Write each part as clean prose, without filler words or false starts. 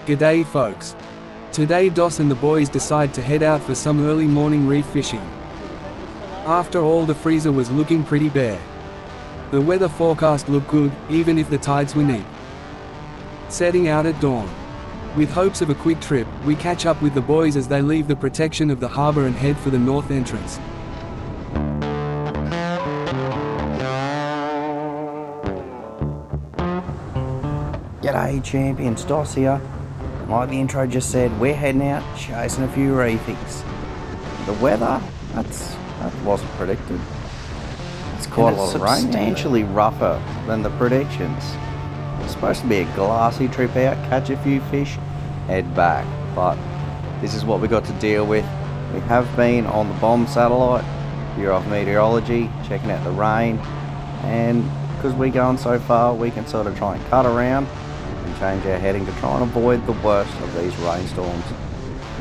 G'day folks. Today Dos and the boys decide to head out for some early morning reef fishing. After all, the freezer was looking pretty bare. The weather forecast looked good, even if the tides were neat. Setting out at dawn. With hopes of a quick trip, we catch up with the boys as they leave the protection of the harbour and head for the north entrance. G'day champions, Dos here. Like the intro just said, we're heading out chasing a few reefies. The weather, that wasn't predicted. It's quite a lot of rain. Substantially rougher than the predictions. It's supposed to be a glassy trip out, catch a few fish, head back. But this is what we got to deal with. We have been on the bomb satellite, Bureau of Meteorology, checking out the rain, and because we're going so far, we can sort of try and cut around and change our heading to try and avoid the worst of these rainstorms.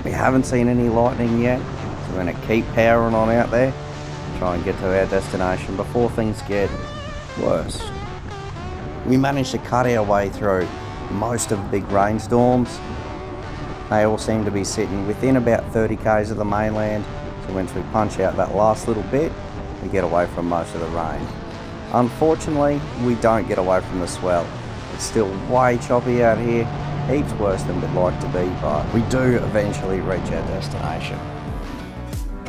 We haven't seen any lightning yet, so we're going to keep powering on out there, try and get to our destination before things get worse. We managed to cut our way through most of the big rainstorms. They all seem to be sitting within about 30 k's of the mainland, so once we punch out that last little bit, we get away from most of the rain. Unfortunately, we don't get away from the swell. It's still way choppy out here, heaps worse than we'd like to be, but we do eventually reach our destination.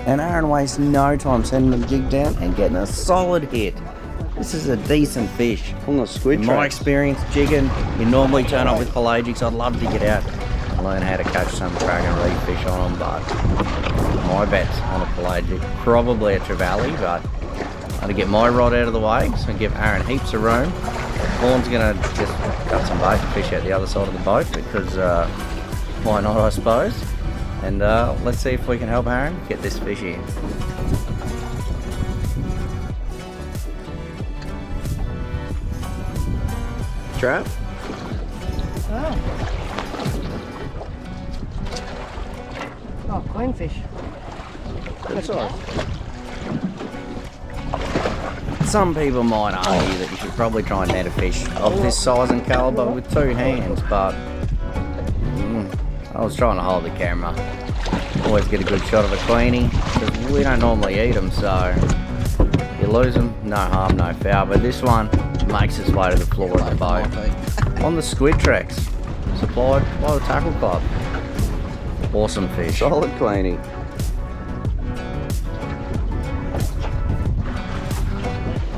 And Aarron wastes no time sending the jig down and getting a solid hit. This is a decent fish. On the squid In my experience jigging, you normally turn up with pelagics. I'd love to get out and learn how to catch some dragon reef fish on them, but my bet's on a pelagic, probably a trevally, but I'm going to get my rod out of the way so I can give Aarron heaps of room. Vaughan's going to just cut some bait and fish out the other side of the boat because why not, I suppose. And let's see if we can help Aarron get this fish in. Trap? Oh, queenfish. Good size. Some people might argue that you should probably try and net a fish of this size and calibre with two hands, but I was trying to hold the camera. Always get a good shot of a queenie, because we don't normally eat them, so you lose them, no harm, no foul. But this one makes its way to the floor of the boat. On the squid tracks, supplied by the tackleclub. Awesome fish. Solid queenie.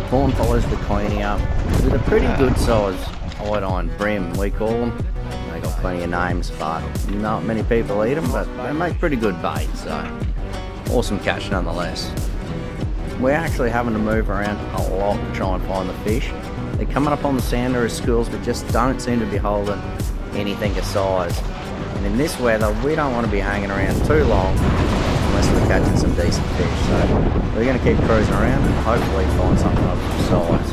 Vaughan follows the queenie up with a pretty good size iodine brim, we call them. They got plenty of names, but not many people eat them, but they make pretty good bait, so awesome catch nonetheless. We're actually having to move around a lot to try and find the fish. They're coming up on the sounder as schools, but just don't seem to be holding anything of size. And in this weather, we don't want to be hanging around too long unless we're catching some decent fish. So we're going to keep cruising around and hopefully find something of size.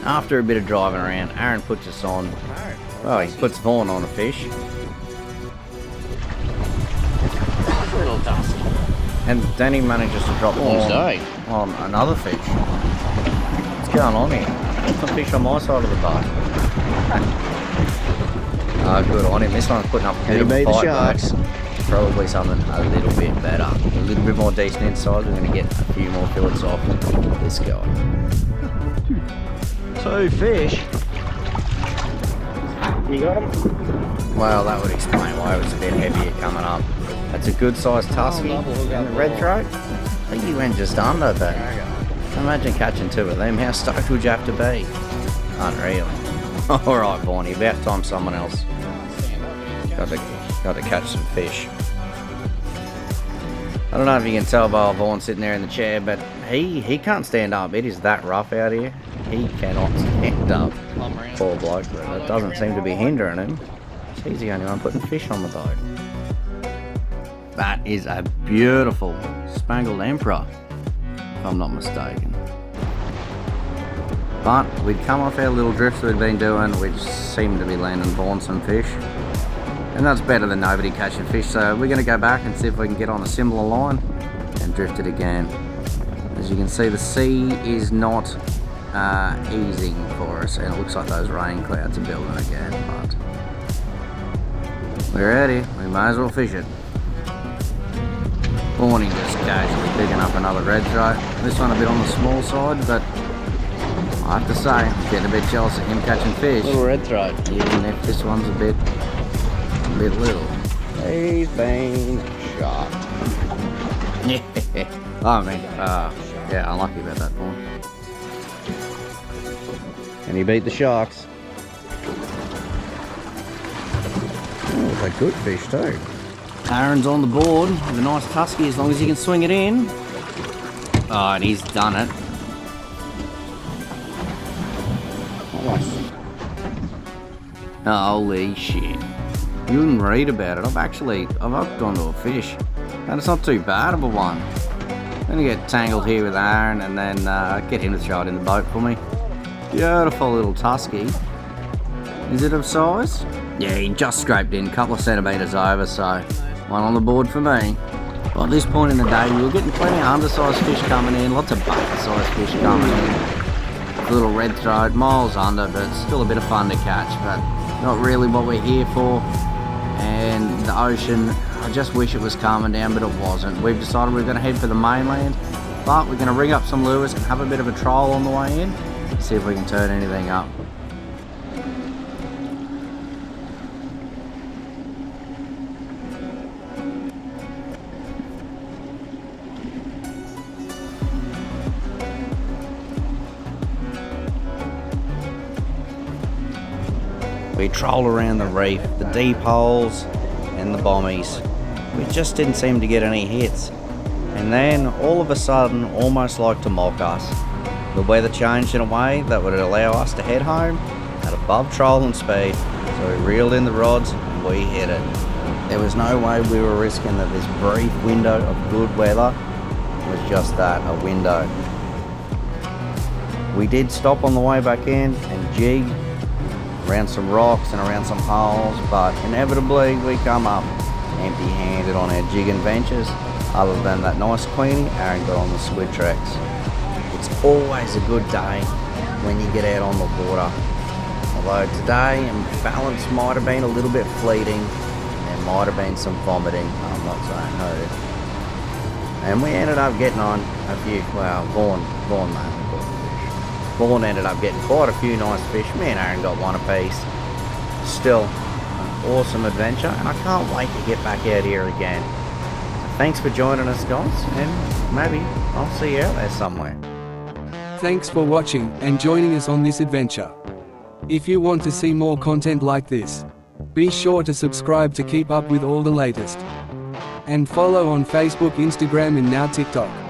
After a bit of driving around, Aarron puts us on. Well, he puts Vaughan on a fish. Little dusty. And then he manages to drop Vaughan on another fish. What's going on here? What's the fish on my side of the boat? Good on him. This one's putting up a bit of a fight, sharks. Probably something a little bit better. A little bit more decent inside. We're going to get a few more fillets off this guy. 2 fish. You got him? Well, that would explain why it was a bit heavier coming up. That's a good sized tusky. And the red throat, I think he went just under that. Imagine catching 2 of them. How stoked would you have to be? Unreal. Alright, Vaughnie, about time someone else got to catch some fish. I don't know if you can tell by Vaughan sitting there in the chair, but he can't stand up. It is that rough out here. He cannot stand up. Poor bloke, but it doesn't seem to be hindering him. He's the only one putting fish on the boat. That is a beautiful spangled emperor, if I'm not mistaken. But we'd come off our little drifts we'd been doing, which seemed to be landing Vaughan some fish. And that's better than nobody catching fish, so we're going to go back and see if we can get on a similar line and drift it again. As you can see, the sea is not easing for us, and it looks like those rain clouds are building again, but We're ready, we might as well fish it. Morning just casually picking up another red throat. This one a bit on the small side, but I have to say, I'm getting a bit jealous of him catching fish. Little red throat. Even if this one's a bit little. He's been shot. Yeah. I mean, yeah, unlucky about that one. And he beat the sharks. Oh, it's a good fish too. Aarron's on the board with a nice tusky as long as he can swing it in. Oh, and he's done it. Nice. Holy shit. You wouldn't read about it. I've hooked onto a fish. And it's not too bad of a one. I'm gonna get tangled here with Aarron and then get him to throw it in the boat for me. Beautiful little tusky. Is it of size? Yeah, he just scraped in, a couple of centimetres over, so one on the board for me. By this point in the day, we were getting plenty of undersized fish coming in, lots of bucket-sized fish coming in. A little red throat, miles under, but still a bit of fun to catch, but not really what we're here for. And the ocean, I just wish it was calming down, but it wasn't. We've decided we're going to head for the mainland, but we're going to ring up some lures and have a bit of a trial on the way in, see if we can turn anything up. We trolled around the reef, the deep holes and the bommies. We just didn't seem to get any hits. And then, all of a sudden, almost like to mock us, the weather changed in a way that would allow us to head home at above trolling speed. So we reeled in the rods and we hit it. There was no way we were risking that this brief window of good weather was just that, a window. We did stop on the way back in and jig around some rocks and around some holes, but inevitably we come up empty-handed on our jigging ventures. Other than that nice queenie, Aarron got on the squid tracks. It's always a good day when you get out on the water. Although today, balance might have been a little bit fleeting. There might have been some vomiting, I'm not saying who. And we ended up getting on a few, well, Vaughan mainly. Vaughan ended up getting quite a few nice fish. Me and Aarron got one apiece. Still an awesome adventure, and I can't wait to get back out here again. Thanks for joining us, guys, and maybe I'll see you out there somewhere. Thanks for watching and joining us on this adventure. If you want to see more content like this, be sure to subscribe to keep up with all the latest. And follow on Facebook, Instagram and now TikTok.